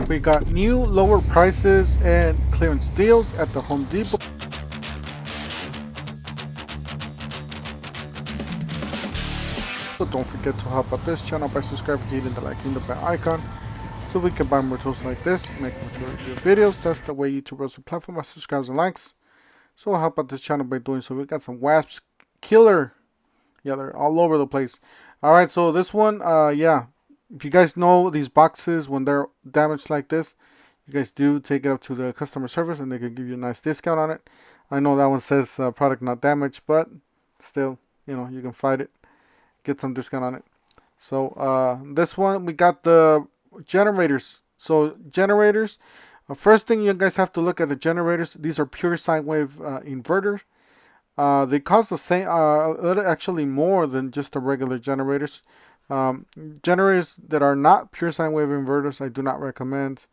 We got new lower prices and clearance deals at the Home Depot. So don't forget to help out this channel by subscribing to hitting the like and the bell icon so we can buy more tools like this, make more review videos. That's the way YouTube runs the platform by subscribes and likes. So help out this channel by doing so. We got some wasps killer. Yeah, they're all over the place. Alright, so this one, yeah. If you guys know these boxes, when they're damaged like this, you guys do take it up to the customer service and they can give you a nice discount on it. I know that one says product not damaged, but still, you know, you can fight it. Get some discount on it. So this one, we got the generators. So generators, first thing you guys have to look at the generators. These are pure sine wave inverters. They cost the same, actually more than just the regular generators. Generators that are not pure sine wave inverters, I do not recommend,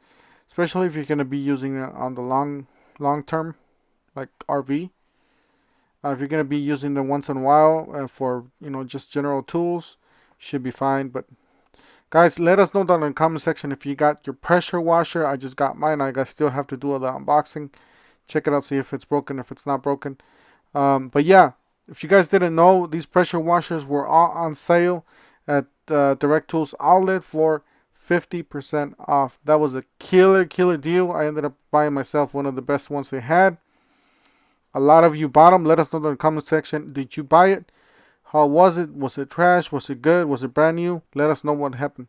especially if you're going to be using it on the long term, like RV. If you're going to be using them once in a while for, you know, just general tools, should be fine. But guys, let us know down in the comment section if you got your pressure washer. I just got mine. I still have to do the unboxing. Check it out, see if it's broken, if it's not broken. But yeah, if you guys didn't know, these pressure washers were all on sale at Direct Tools Outlet for 50% off. That was a killer deal. I ended up buying myself one of the best ones they had. A lot of you bought them. Let us know in the comment section. Did you buy it? How was it? Was it trash? Was it good? Was it brand new? Let us know what happened.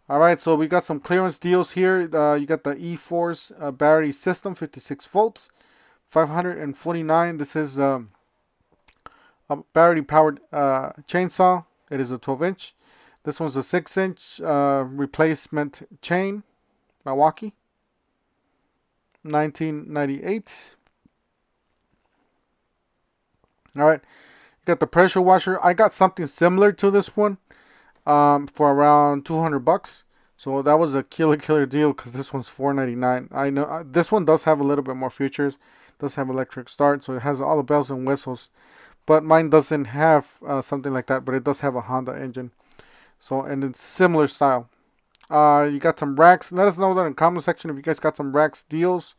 Alright, so we got some clearance deals here. You got the E-Force battery system, 56 volts, 549. This is a battery powered chainsaw. It is a 12-inch. This one's a 6-inch replacement chain, Milwaukee, 1998. Alright, you got the pressure washer. I got something similar to this one for around 200 bucks. So that was a killer deal because this one's $4.99. I know this one does have a little bit more features. Does have electric start, so it has all the bells and whistles. But mine doesn't have something like that, but it does have a Honda engine. So, and it's similar style. You got some racks. Let us know that in the comment section if you guys got some racks deals.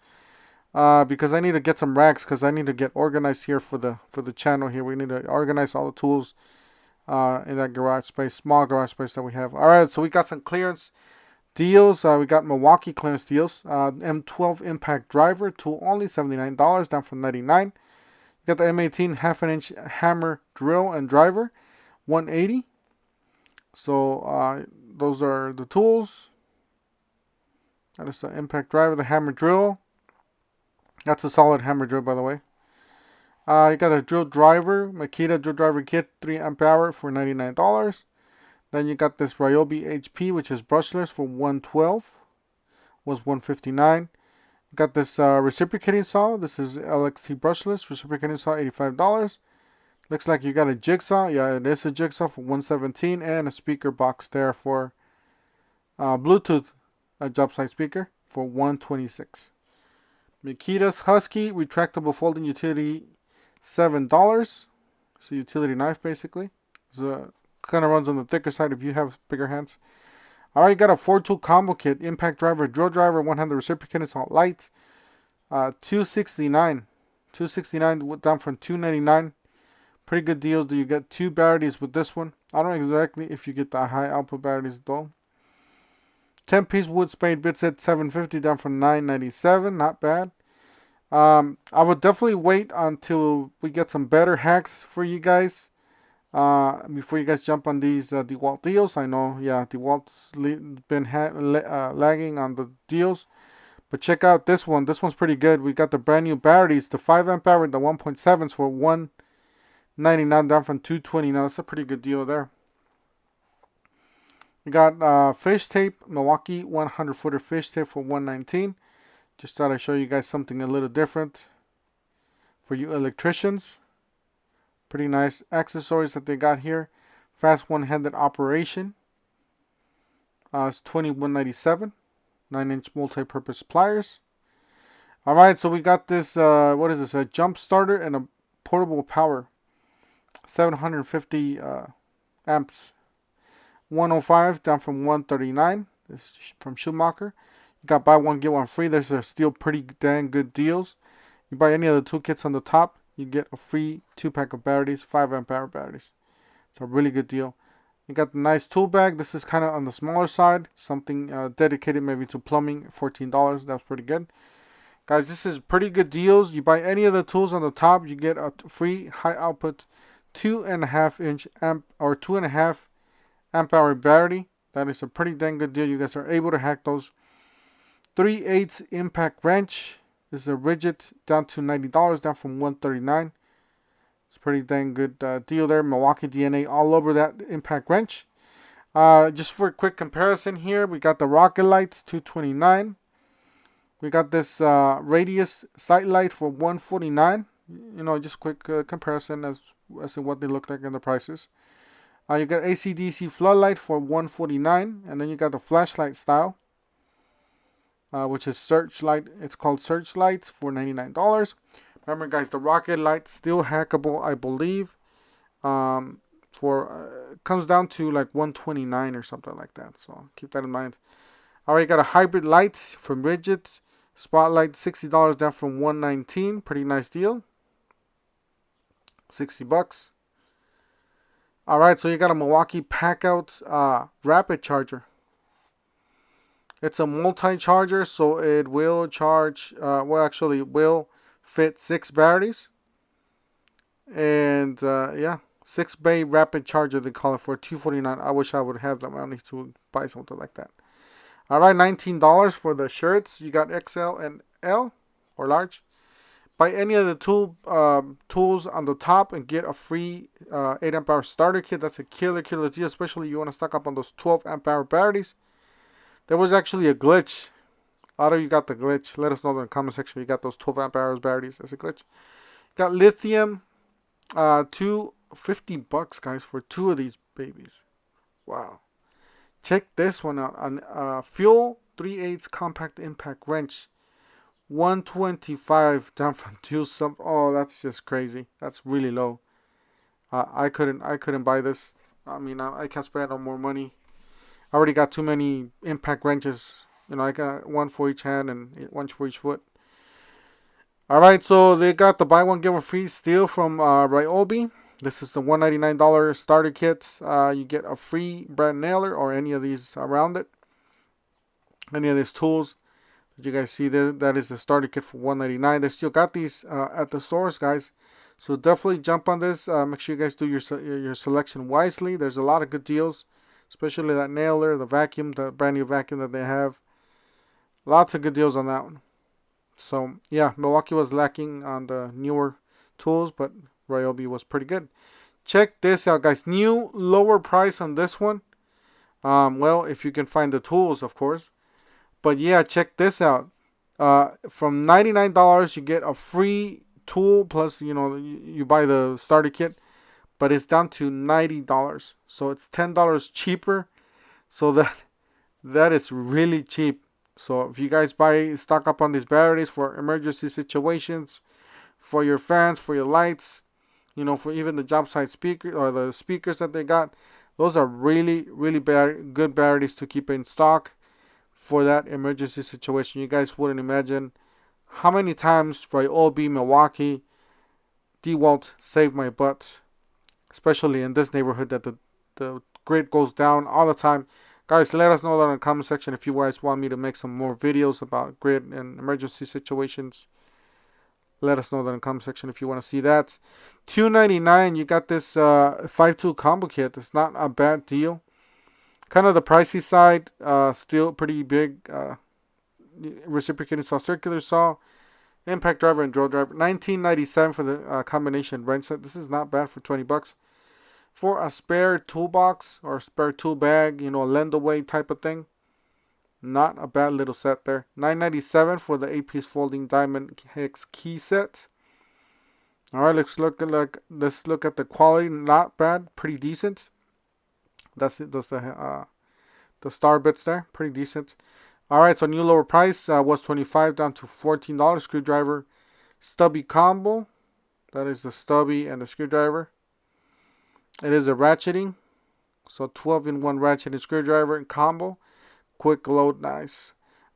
Because I need to get some racks because I need to get organized here for the channel here. We need to organize all the tools in that garage space, small garage space that we have. Alright, so we got some clearance deals. We got Milwaukee clearance deals. M12 impact driver to only $79, down from $99. You got the M18 half an inch hammer drill and driver, $180. So those are the tools. That is the impact driver, the hammer drill. That's a solid hammer drill, by the way. You got a drill driver, Makita drill driver kit, 3 amp hour for $99. Then you got this Ryobi HP, which is brushless, for $112. Was $159. You got this reciprocating saw. This is LXT brushless reciprocating saw, $85. Looks like you got a jigsaw. Yeah, it is a jigsaw for $117, and a speaker box there for Bluetooth, a job site speaker for $126. Makita's Husky retractable folding utility, $7. So utility knife basically. So kind of runs on the thicker side if you have bigger hands. Alright, you got a 4-tool combo kit, impact driver, drill driver, one-handed reciprocating saw, lights, $269. $269 down from $299. Pretty good deals. Do you get 2 batteries with this one? I don't know exactly if you get the high output batteries though. 10-piece wood spade bit set, $750, down from $997. Not bad. I would definitely wait until we get some better hacks for you guys before you guys jump on these DeWalt deals. I know, yeah, DeWalt's been lagging on the deals, but check out this one. This one's pretty good. We got the brand new batteries, the 5 amp hour, the 1.7s for $199, down from $220. Now that's a pretty good deal there. We got fish tape, Milwaukee 100-footer fish tape for $119. Just thought I'd show you guys something a little different for you electricians. Pretty nice accessories that they got here. Fast one-handed operation. It's $21.97. 9-inch multi-purpose pliers. Alright, so we got this, what is this? A jump starter and a portable power. 750 amps. 105 down from 139. This is from Schumacher. You got buy one get one free. There's still pretty dang good deals. You buy any of the toolkits on the top, you get a free 2-pack of batteries, 5 amp hour batteries. It's a really good deal. You got the nice tool bag. This is kind of on the smaller side. Something dedicated maybe to plumbing, $14. That's pretty good. Guys, this is pretty good deals. You buy any of the tools on the top, you get a free high output 2.5-inch amp or 2.5 amp hour battery. That is a pretty dang good deal. You guys are able to hack those. 3/8 impact wrench. This is a rigid, down to $90, down from $139. It's a pretty dang good deal there. Milwaukee DNA all over that impact wrench. Just for a quick comparison here, we got the rocket lights, $229. We got this radius sight light for $149. You know, just quick comparison as to what they look like and the prices. You got AC/DC floodlight for $149, and then you got the flashlight style, which is searchlight. It's called searchlight for $99. Remember, guys, the rocket light still hackable, I believe. Comes down to like $129 or something like that. So keep that in mind. All right, got a hybrid light from Rigid. Spotlight, $60, down from $119. Pretty nice deal. $60. All right, so you got a Milwaukee Packout rapid charger. It's a multi-charger, so it will charge. Actually, it will fit 6 batteries. And yeah, 6-bay rapid charger they call it for $249. I wish I would have them. I need to buy something like that. All right, $19 for the shirts. You got XL and L or large. Buy any of the tools on the top and get a free 8 amp hour starter kit. That's a killer deal, especially if you want to stock up on those 12 amp hour batteries. There was actually a glitch. A lot of you got the glitch. Let us know in the comment section if you got those 12 amp hours batteries. That's a glitch. Got lithium, $250, guys, for 2 of these babies. Wow. Check this one out. On Fuel 3/8 compact impact wrench, $125, down from $2 Oh, that's just crazy. That's really low. I couldn't buy this. I mean, I can't spend no more money. I already got too many impact wrenches. You know, I got one for each hand and one for each foot. All right, so they got the buy one get one free steel from Ryobi. This is the $199 starter kit. You get a free brand nailer or any of these around it. Any of these tools that you guys see there, that is the starter kit for $199. They still got these at the stores, guys. So definitely jump on this. Make sure you guys do your selection wisely. There's a lot of good deals, especially that nailer, the vacuum, the brand new vacuum that they have. Lots of good deals on that one. So yeah, Milwaukee was lacking on the newer tools, but Ryobi was pretty good. Check this out, guys. New lower price on this one. Well, if you can find the tools, of course. But yeah, check this out. From $99, you get a free tool plus, you know, you buy the starter kit, but it's down to $90. So it's $10 cheaper. So that is really cheap. So if you guys stock up on these batteries for emergency situations, for your fans, for your lights, you know, for even the job site speaker or the speakers that they got, those are really good batteries to keep in stock for that emergency situation. You guys wouldn't imagine how many times Ryobi, Milwaukee, DeWalt saved my butt, especially in this neighborhood that the grid goes down all the time. Guys, let us know that in the comment section if you guys want me to make some more videos about grid and emergency situations. Let us know that in the comment section if you want to see that. $299, you got this 5-tool combo kit. It's not a bad deal. Kind of the pricey side, still pretty big. Reciprocating saw, circular saw, impact driver, and drill driver. $19.97 for the combination wrench set. This is not bad for $20. For a spare toolbox or spare tool bag, you know, a lend away type of thing. Not a bad little set there. $9.97 for the 8-piece folding diamond hex key set. All right, let's look at the quality. Not bad, pretty decent. That's it. That's the star bits there, pretty decent. All right, so new lower price was $25 down to $14. Screwdriver, stubby combo. That is the stubby and the screwdriver. It is a ratcheting, so 12-in-1 ratcheting screwdriver and combo. Quick load, nice.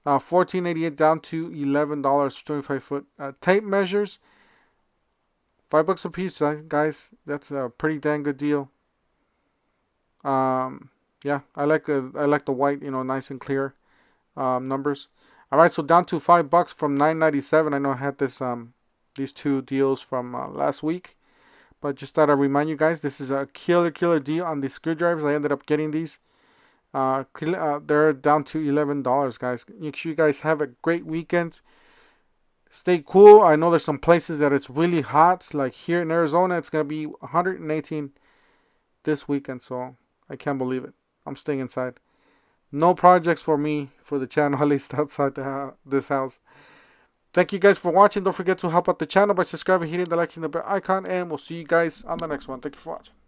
$14.88 down to $11 for 25-foot tape measures. $5 a piece, guys. That's a pretty dang good deal. Yeah, I like the white, nice and clear numbers. All right, so down to $5 from $9.97. I know I had these two deals from last week, but just thought I'd remind you guys, this is a killer deal on these screwdrivers. I ended up getting these. They're down to $11, guys. Make sure you guys have a great weekend. Stay cool. I know there's some places that it's really hot, like here in Arizona. It's gonna be 118 this weekend, so I can't believe it. I'm staying inside. No projects for me, for the channel, at least outside this house. Thank you guys for watching. Don't forget to help out the channel by subscribing, hitting the like and the bell icon, and we'll see you guys on the next one. Thank you for watching.